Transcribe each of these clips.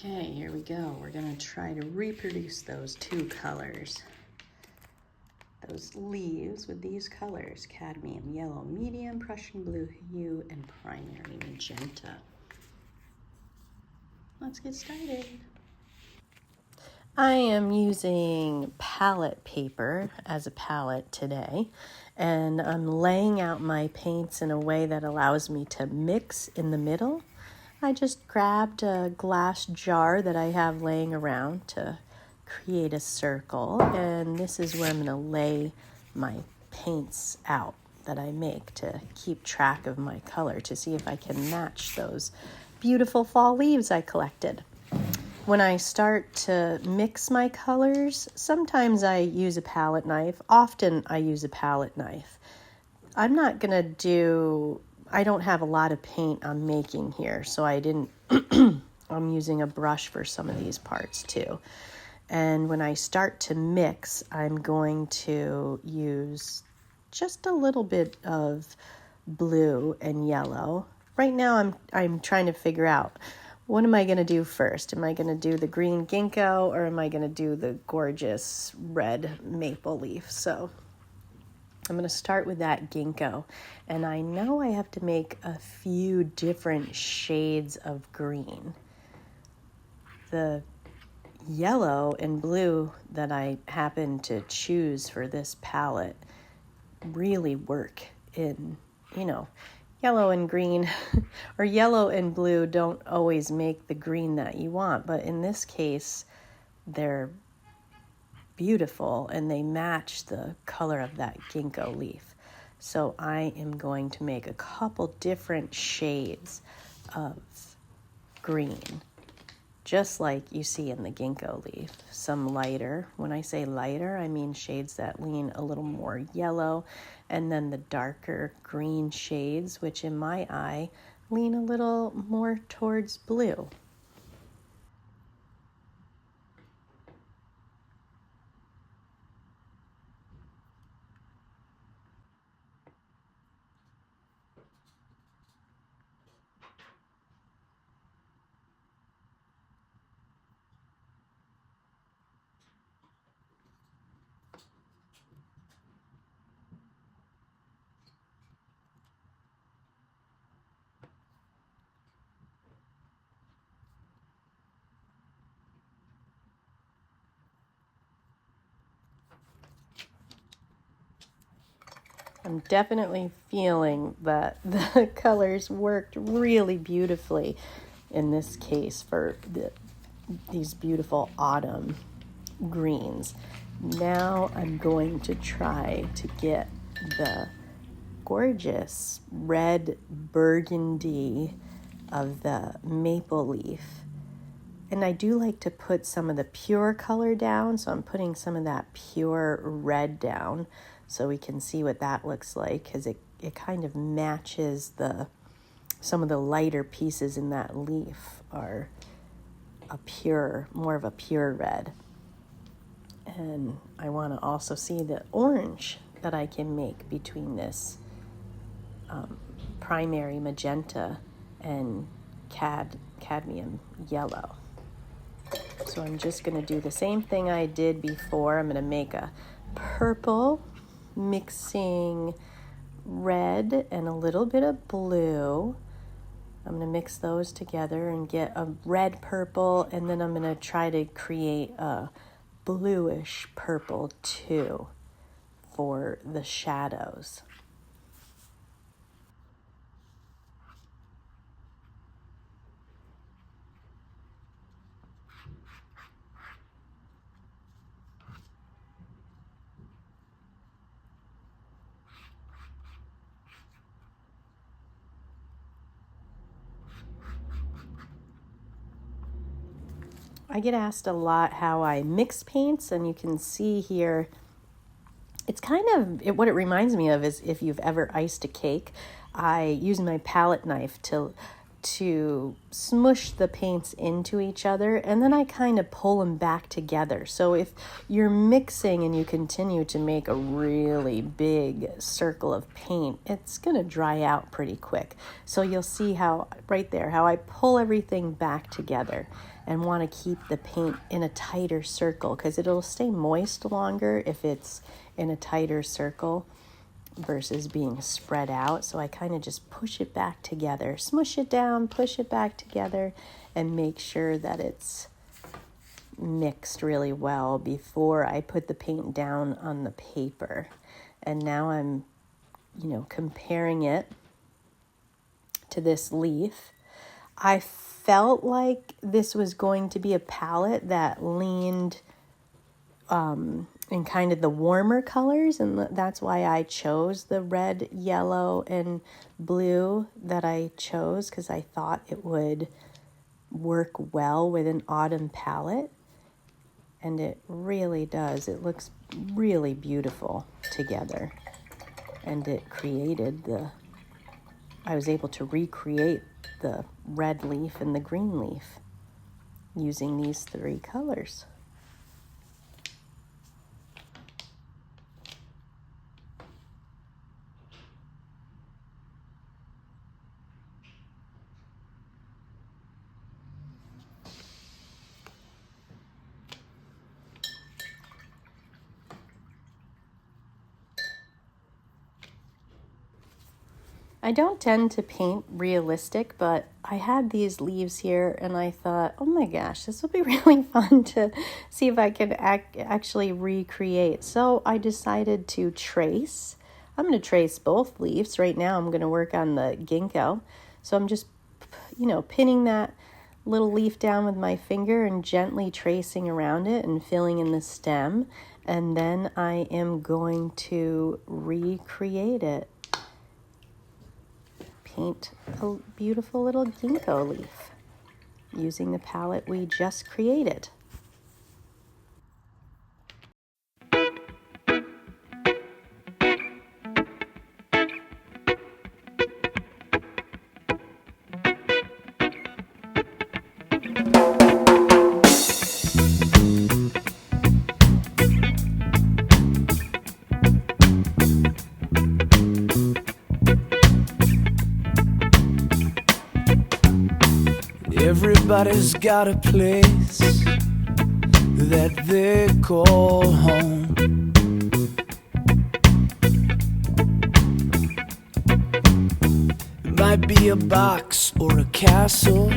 Okay, here we go. We're gonna try to reproduce those two colors. Those leaves with these colors: cadmium yellow, medium Prussian blue hue, and primary magenta. Let's get started. I am using palette paper as a palette today, and I'm laying out my paints in a way that allows me to mix in the middle. I just grabbed a glass jar that I have laying around to create a circle, and this is where I'm going to lay my paints out that I make to keep track of my color, to see if I can match those beautiful fall leaves I collected. When I start to mix my colors, sometimes I use a palette knife. Often I use a palette knife. I don't have a lot of paint I'm making here, so I'm using a brush for some of these parts too. And when I start to mix, I'm going to use just a little bit of blue and yellow. Right now I'm trying to figure out, what am I going to do first? Am I going to do the green ginkgo, or am I going to do the gorgeous red maple leaf? So I'm going to start with that ginkgo, and I know I have to make a few different shades of green. The yellow and blue that I happen to choose for this palette really work in, yellow and green or yellow and blue don't always make the green that you want, but in this case, they're beautiful and they match the color of that ginkgo leaf. So I am going to make a couple different shades of green, just like you see in the ginkgo leaf. Some lighter. When I say lighter, I mean shades that lean a little more yellow, and then the darker green shades, which in my eye lean a little more towards blue. I'm definitely feeling that the colors worked really beautifully in this case for these beautiful autumn greens. Now I'm going to try to get the gorgeous red burgundy of the maple leaf. And I do like to put some of the pure color down, so I'm putting some of that pure red down so we can see what that looks like, because it kind of matches some of the lighter pieces in that leaf are more of a pure red. And I want to also see the orange that I can make between this primary magenta and cadmium yellow. So I'm just going to do the same thing I did before. I'm going to make a purple, mixing red and a little bit of blue. I'm going to mix those together and get a red purple, and then I'm going to try to create a bluish purple too for the shadows. I get asked a lot how I mix paints, and you can see here, it's kind of, what it reminds me of is if you've ever iced a cake, I use my palette knife to to smush the paints into each other, and then I kind of pull them back together. So if you're mixing and you continue to make a really big circle of paint, it's going to dry out pretty quick. So you'll see how right there, how I pull everything back together and want to keep the paint in a tighter circle, because it'll stay moist longer if it's in a tighter circle versus being spread out. So I kind of just push it back together, smush it down, push it back together, and make sure that it's mixed really well before I put the paint down on the paper. And now I'm, comparing it to this leaf. I felt like this was going to be a palette that leaned in kind of the warmer colors, and that's why I chose the red, yellow, and blue that I chose, because I thought it would work well with an autumn palette, and it really does. It looks really beautiful together, and it created I was able to recreate the red leaf and the green leaf using these 3 colors. I don't tend to paint realistic, but I had these leaves here and I thought, oh my gosh, this would be really fun to see if I can actually recreate. So I decided to trace. I'm going to trace both leaves. Right now I'm going to work on the ginkgo. So I'm just, pinning that little leaf down with my finger and gently tracing around it and filling in the stem. And then I am going to recreate it. Paint a beautiful little ginkgo leaf using the palette we just created. Everybody's got a place that they call home. It might be a box or a castle,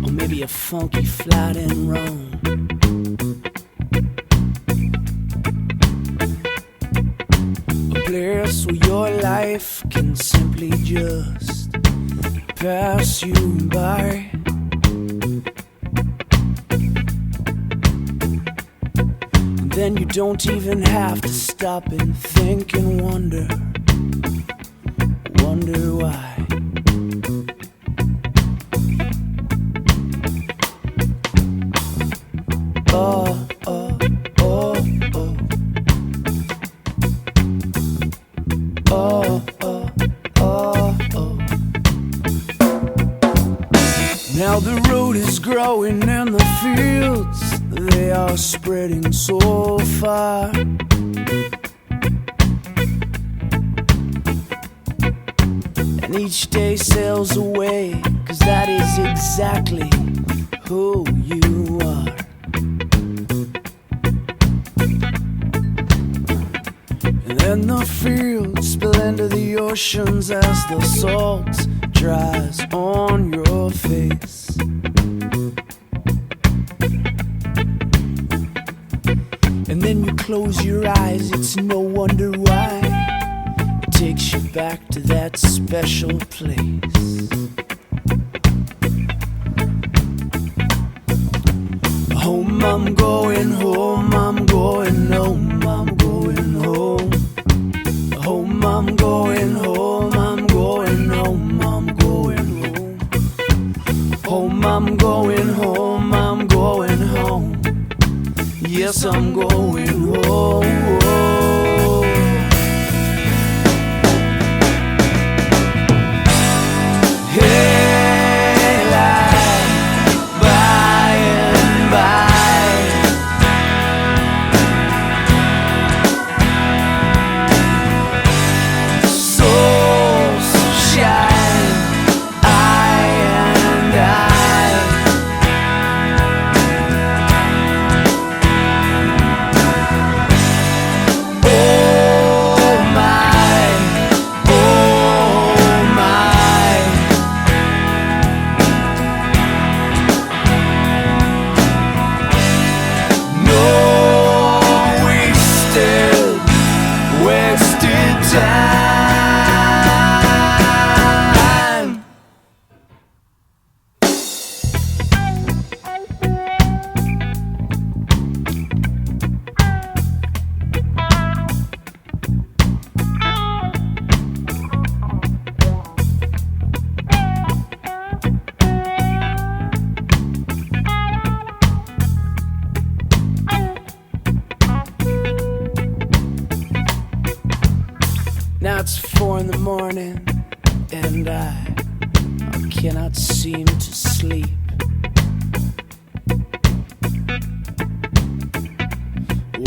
or maybe a funky flat in Rome. A place where your life can simply just pass you by. And then you don't even have to stop and think and wonder why. Oh, oh, oh, oh. Oh, oh, oh, oh. Now the road is growing and the fields, they are spreading so far. And each day sails away, 'cause that is exactly who you are. And then the fields spill into the oceans as the salt dries on your face. And then you close your eyes, it's no wonder why it takes you back to that special place. Home, I'm going home, I'm going home, I'm going home. Home, I'm going home, I'm going home, I'm going home. Home, I'm going home, I'm going home. Yes, I'm going home. Hey.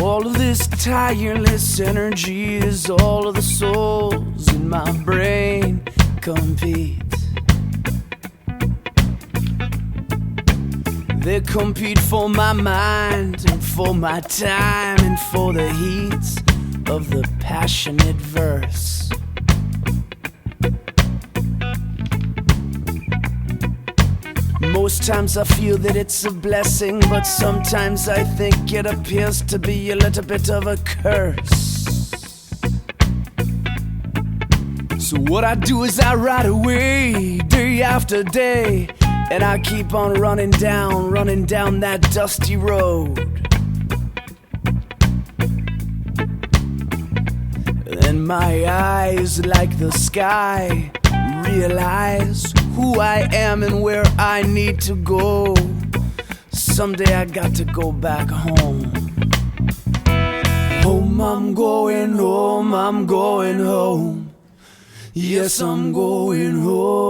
All of this tireless energy is all of the souls in my brain compete. They compete for my mind and for my time and for the heat of the passionate verse. Most times I feel that it's a blessing, but sometimes I think it appears to be a little bit of a curse. So what I do is I ride away day after day, and I keep on running down that dusty road. And my eyes, like the sky, realize who I am and where I need to go. Someday I got to go back home. Home, I'm going home, I'm going home. Yes, I'm going home.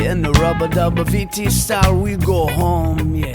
In the rubber dubber VT style, we go home, yeah.